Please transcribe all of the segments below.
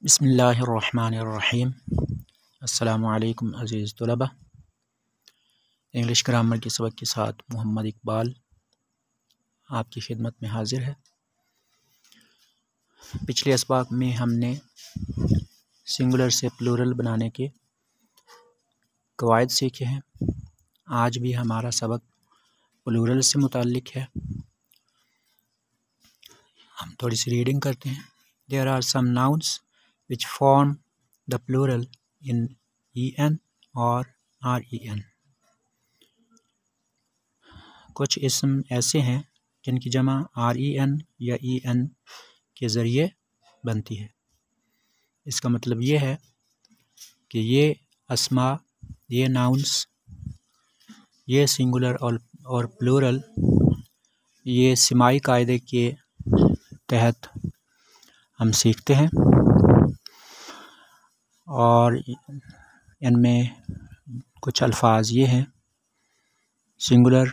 बिस्मिल्लाहिर्रहमानिर्रहीम। अस्सलामु अलैकुम अज़ीज़ तलबा। इंग्लिश ग्रामर के सबक के साथ मोहम्मद इकबाल आपकी खिदमत में हाज़िर है। पिछले असबाक में हमने सिंगुलर से प्लूरल बनाने के कवायद सीखे हैं। आज भी हमारा सबक प्लूरल से मुताल्लिक़ है। हम थोड़ी सी रीडिंग करते हैं। There are some nouns which form the plural in en or ren। कुछ इसम ऐसे हैं जिनकी जमा ren या en के ज़रिए बनती है। इसका मतलब ये है कि ये अस्मा, ये नाउन्स, ये सिंगुलर और प्लूरल ये सिमाई कायदे के तहत हम सीखते हैं और इनमें कुछ अल्फाज ये हैं। सिंगुलर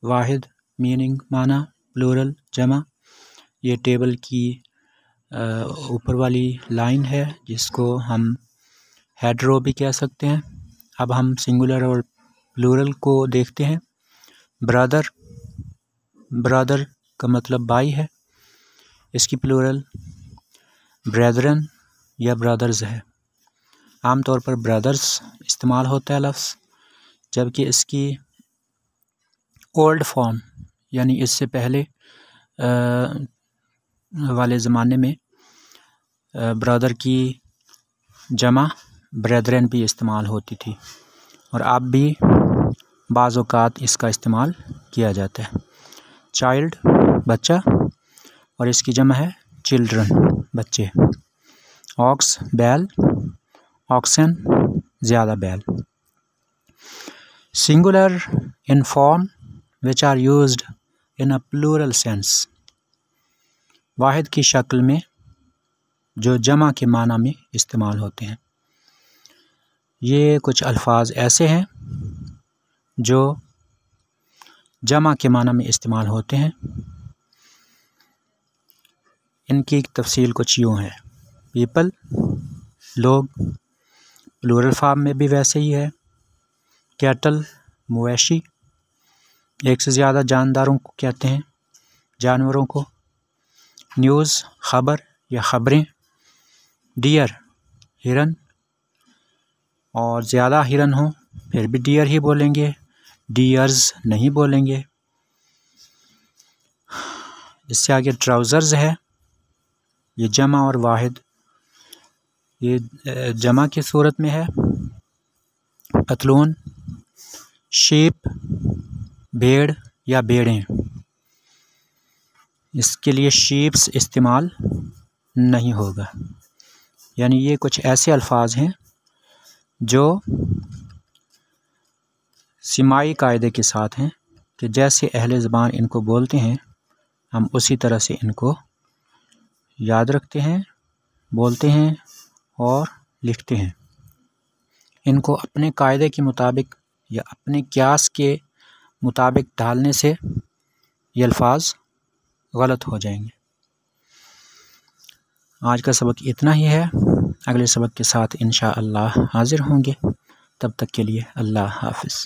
वाहिद मीनिंग माना, प्लूरल जमा। ये टेबल की ऊपर वाली लाइन है जिसको हम हेड रो भी कह सकते हैं। अब हम सिंगुलर और प्लूरल को देखते हैं। ब्रदर, ब्रदर का मतलब भाई है। इसकी प्लूरल ब्रेदरन या ब्रदर्स है। आमतौर पर ब्रदर्स इस्तेमाल होता है लफ्ज़, जबकि इसकी ओल्ड फॉर्म यानी इससे पहले वाले ज़माने में ब्रदर की जमा ब्रेदरन भी इस्तेमाल होती थी और अब भी बाज़ औक़ात इसका इस्तेमाल किया जाता है। चाइल्ड बच्चा और इसकी जमा है चिल्ड्रन बच्चे। ऑक्स बैल, ऑक्सन ज़्यादा बैल। Singular in form which are used in a plural sense. वाहिद की शक्ल में जो जमा के माना में इस्तेमाल होते हैं। ये कुछ अल्फाज ऐसे हैं जो जमा के माना में इस्तेमाल होते हैं। इनकी तफसील कुछ यूँ है। पीपल लोग, प्लूरल फॉर्म में भी वैसे ही है। कैटल मवेशी, एक से ज़्यादा जानदारों को कहते हैं, जानवरों को। न्यूज़ ख़बर या ख़बरें। डियर हिरन, और ज़्यादा हिरन हो फिर भी डियर ही बोलेंगे, डियर्स नहीं बोलेंगे। इससे आगे ट्राउज़र्स है। ये जमा और वाहिद ये जमा की सूरत में है। पतलून। शीप भेड़ या भेड़ें, इसके लिए शीप्स इस्तेमाल नहीं होगा। यानी ये कुछ ऐसे अल्फाज हैं जो सिमाई कायदे के साथ हैं कि जैसे अहले ज़बान इनको बोलते हैं हम उसी तरह से इनको याद रखते हैं, बोलते हैं और लिखते हैं। इनको अपने कायदे के मुताबिक या अपने क़यास के मुताबिक डालने से ये अल्फाज गलत हो जाएंगे। आज का सबक इतना ही है। अगले सबक के साथ इंशाअल्लाह हाज़िर होंगे। तब तक के लिए अल्लाह हाफ़िज़।